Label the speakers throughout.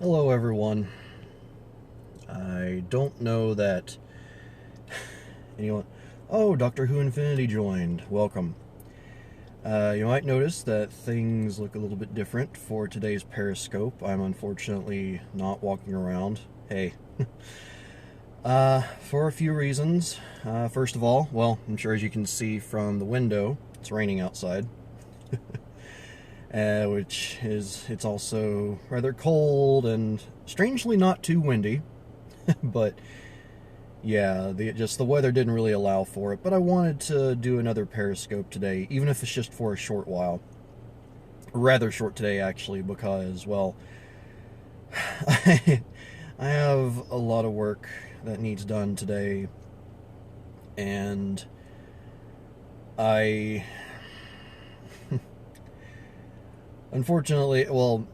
Speaker 1: Hello, everyone. I don't know that anyone. Oh, Doctor Who Infinity joined. Welcome. You might notice that things look a little bit different for today's Periscope. I'm unfortunately not walking around. Hey. For a few reasons. First of all, well, I'm sure as you can see from the window, it's raining outside. It's also rather cold and strangely not too windy. But yeah, the weather didn't really allow for it. But I wanted to do another Periscope today, even if it's just for a short while. Rather short today, actually, because, well, I have a lot of work that needs done today, and I unfortunately, well,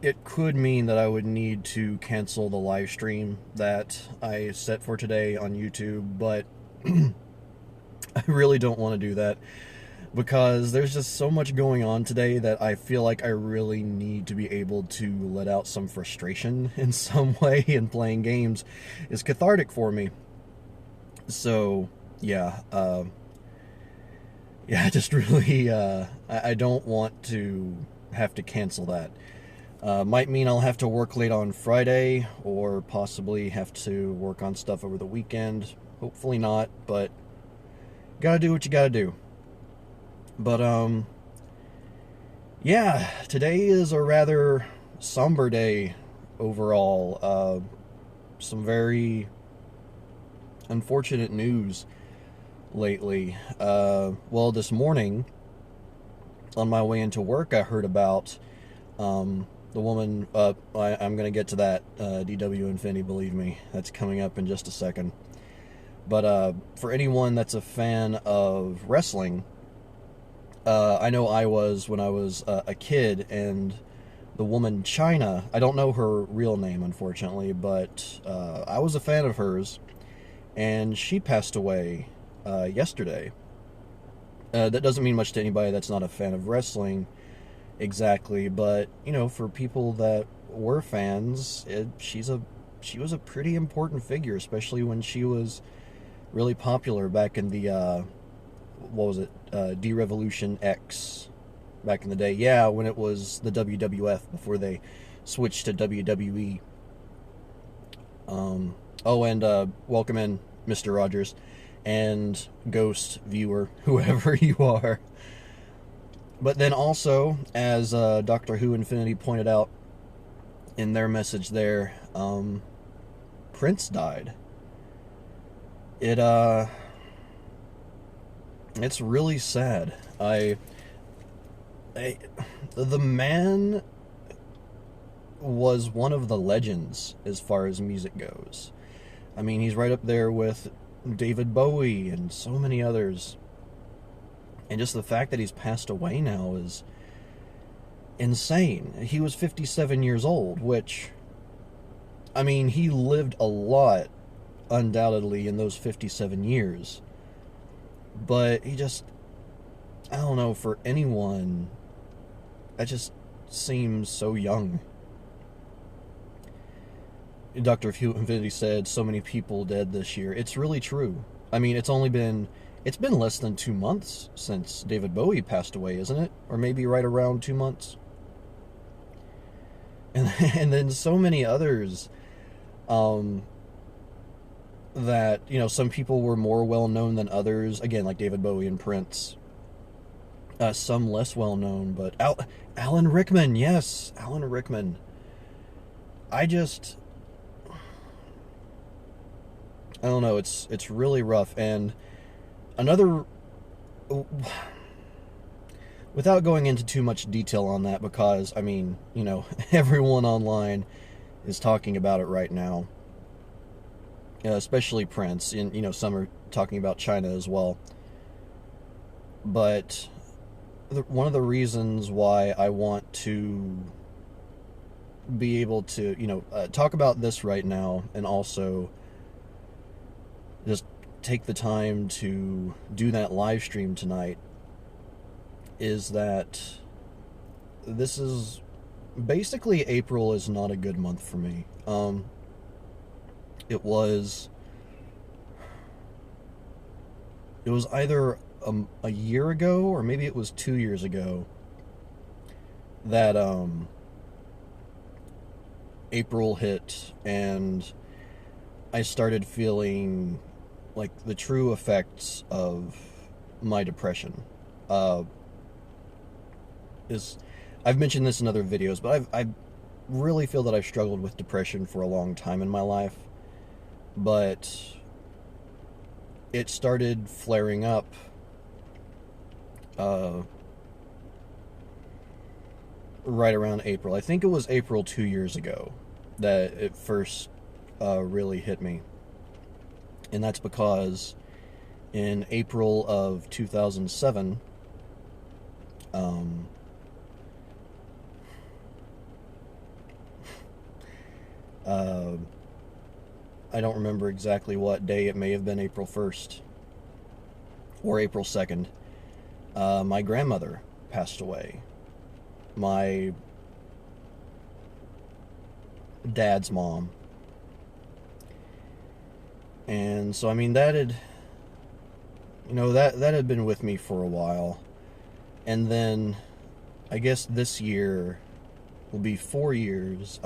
Speaker 1: it could mean that I would need to cancel the live stream that I set for today on YouTube, but I really don't want to do that because there's just so much going on today that I feel like I really need to be able to let out some frustration in some way, and playing games is cathartic for me. So, yeah, yeah, just really, I don't want to have to cancel that. Might mean I'll have to work late on Friday, or possibly have to work on stuff over the weekend. Hopefully not, but gotta do what you gotta do. But, yeah, today is a rather somber day overall. Some very unfortunate news lately. Well, this morning, on my way into work, I heard about, the woman, I'm going to get to that, DW Infinity, believe me. That's coming up in just a second. But for anyone that's a fan of wrestling, I know I was when I was a kid, and the woman Chyna, I don't know her real name, unfortunately, but I was a fan of hers, and she passed away yesterday. That doesn't mean much to anybody that's not a fan of wrestling, exactly, but for people that were fans, she was a pretty important figure, especially when she was really popular back in the what was it, D-Revolution X, back in the day. Yeah, when it was the WWF before they switched to WWE. Oh, and welcome in, Mr. Rogers, and Ghost viewer, whoever you are. But then also, as Doctor Who Infinity pointed out in their message there, Prince died. It's really sad. The man was one of the legends as far as music goes. I mean, he's right up there with David Bowie and so many others. And just the fact that he's passed away now is insane. He was 57 years old, which, I mean, he lived a lot, undoubtedly, in those 57 years. But he just, I don't know, for anyone, that just seems so young. Dr. Infinity said, so many people dead this year. It's really true. I mean, it's been less than 2 months since David Bowie passed away, isn't it? Or maybe right around 2 months. And then so many others, that, some people were more well known than others. Again, like David Bowie and Prince. Some less well known, but Alan Rickman, yes, Alan Rickman. I don't know, it's really rough. And another, without going into too much detail on that, because, I mean, everyone online is talking about it right now, especially Prince, and, some are talking about Chyna as well. But one of the reasons why I want to be able to, talk about this right now, and also just take the time to do that live stream tonight, is that this is basically, April is not a good month for me. It was it was either a year ago or maybe it was 2 years ago that April hit, and I started feeling like the true effects of my depression. Uh, is I've mentioned this in other videos, but I really feel that I've struggled with depression for a long time in my life, but it started flaring up uh, right around April. I think it was April 2 years ago that it first really hit me. And that's because in April of 2007, um, uh, I don't remember exactly what day. It may have been April 1st or April 2nd. My grandmother passed away. My dad's mom. And so, I mean, that had, that had been with me for a while. And then, I guess this year will be 4 years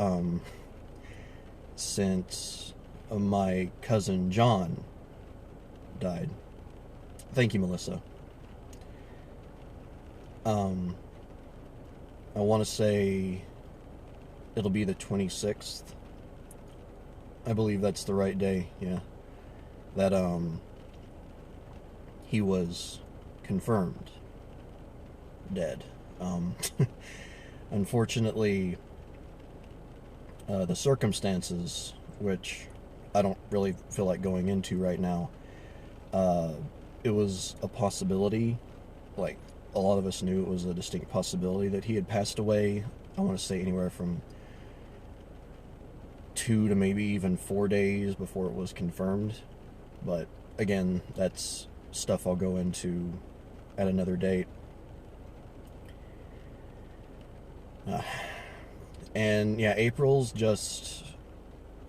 Speaker 1: since my cousin John died. Thank you, Melissa. I want to say it'll be the 26th. I believe that's the right day, yeah. That he was confirmed dead. Unfortunately, the circumstances, which I don't really feel like going into right now, it was a possibility. Like, a lot of us knew it was a distinct possibility that he had passed away. I want to say anywhere from 2 to maybe even 4 days before it was confirmed. But again, that's stuff I'll go into at another date. And yeah, April's just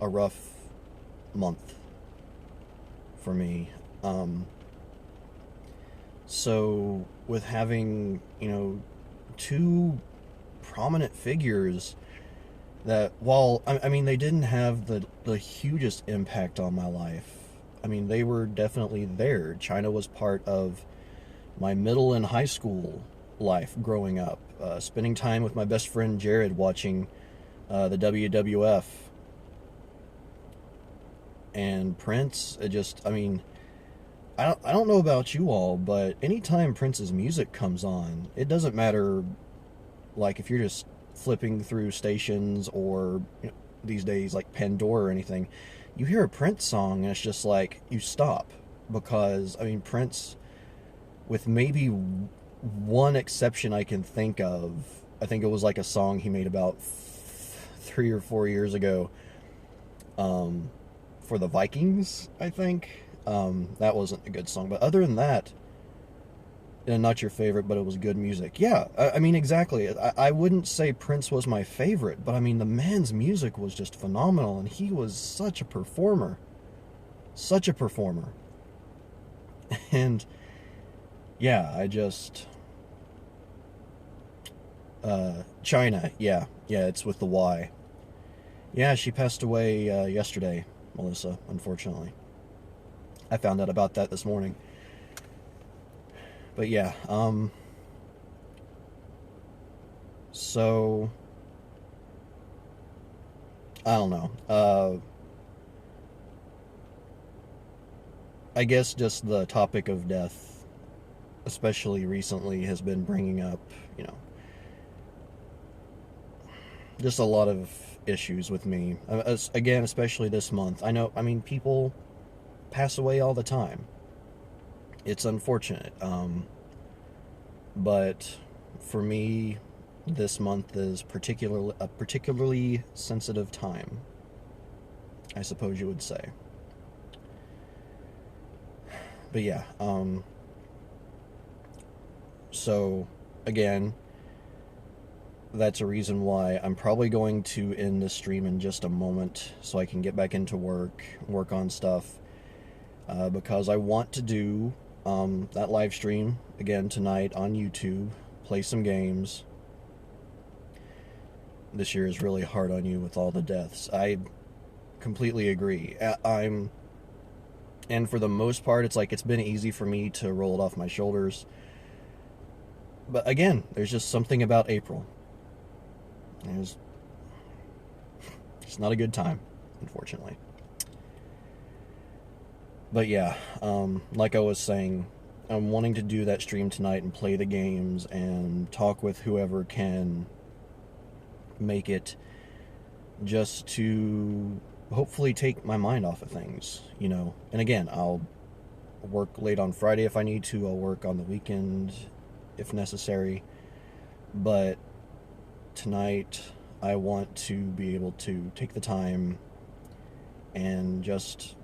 Speaker 1: a rough month for me. So with having, two prominent figures that, while I mean they didn't have the hugest impact on my life, I mean they were definitely there. Chyna was part of my middle and high school life growing up, spending time with my best friend Jared watching the WWF. And Prince, I don't know about you all, but anytime Prince's music comes on, it doesn't matter, like, if you're just flipping through stations or these days, like Pandora or anything, you hear a Prince song and it's just like, you stop. Because, Prince, with maybe one exception I can think of, I think it was like a song he made about 3 or 4 years ago, for the Vikings, I think. That wasn't a good song, but other than that, and not your favorite, but it was good music. Yeah, exactly. I wouldn't say Prince was my favorite, but the man's music was just phenomenal, and he was such a performer. Such a performer. And yeah, Chyna, yeah, it's with the Y. Yeah, she passed away yesterday, Melissa, unfortunately. I found out about that this morning. But yeah, so I don't know. I guess just the topic of death, especially recently, has been bringing up, just a lot of issues with me. Again, especially this month. I know, people pass away all the time. It's unfortunate. But for me, this month is a particularly sensitive time, I suppose you would say. But yeah, so again, that's a reason why I'm probably going to end the stream in just a moment so I can get back into work on stuff. Because I want to do that live stream again tonight on YouTube, play some games. This year is really hard on you with all the deaths. I completely agree. And for the most part, it's like it's been easy for me to roll it off my shoulders. But again, there's just something about April. It's not a good time, unfortunately. But yeah, like I was saying, I'm wanting to do that stream tonight and play the games and talk with whoever can make it, just to hopefully take my mind off of things, you know. And again, I'll work late on Friday if I need to. I'll work on the weekend if necessary. But tonight, I want to be able to take the time and just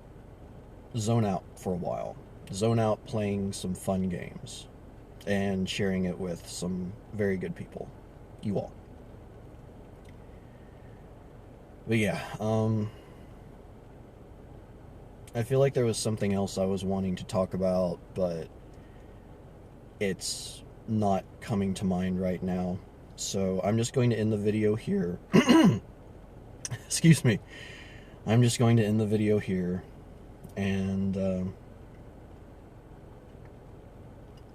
Speaker 1: zone out for a while. Zone out playing some fun games and sharing it with some very good people. You all. But yeah, I feel like there was something else I was wanting to talk about, but it's not coming to mind right now. So I'm just going to end the video here. Excuse me. I'm just going to end the video here. And,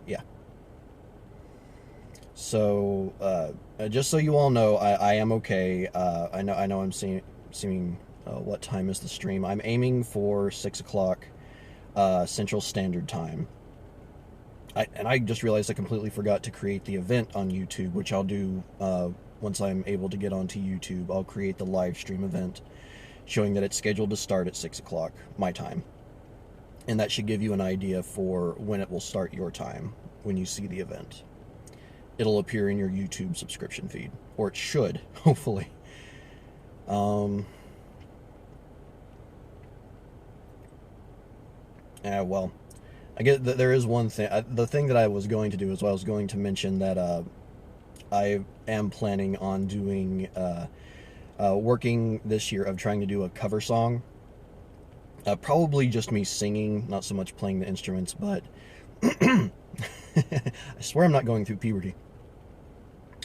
Speaker 1: yeah. So, just so you all know, I am okay. I know I'm seeing what time is the stream. I'm aiming for 6 o'clock Central Standard Time. And I just realized I completely forgot to create the event on YouTube, which I'll do once I'm able to get onto YouTube. I'll create the live stream event showing that it's scheduled to start at 6 o'clock my time. And that should give you an idea for when it will start your time when you see the event. It'll appear in your YouTube subscription feed, or it should, hopefully. Well, I guess there is one thing. The thing that I was going to do is I was going to mention that I am planning on doing, working this year of trying to do a cover song. Probably just me singing, not so much playing the instruments, but I swear I'm not going through puberty.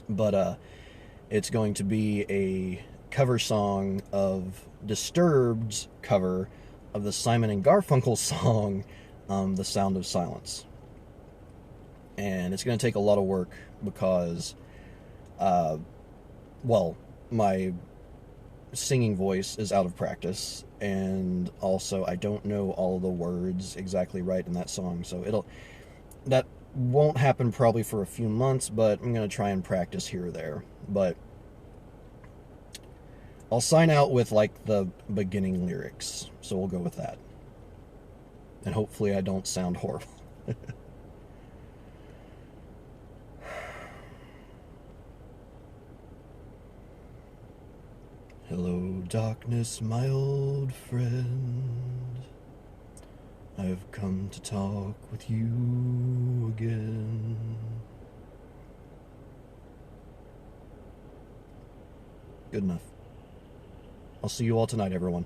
Speaker 1: But it's going to be a cover song of Disturbed's cover of the Simon and Garfunkel song, The Sound of Silence. And it's going to take a lot of work because, well, my singing voice is out of practice, and also I don't know all the words exactly right in that song, so that won't happen probably for a few months, but I'm going to try and practice here or there. But I'll sign out with like the beginning lyrics, so we'll go with that. And hopefully I don't sound horrible. Hello, darkness, my old friend. I've come to talk with you again. Good enough. I'll see you all tonight, everyone.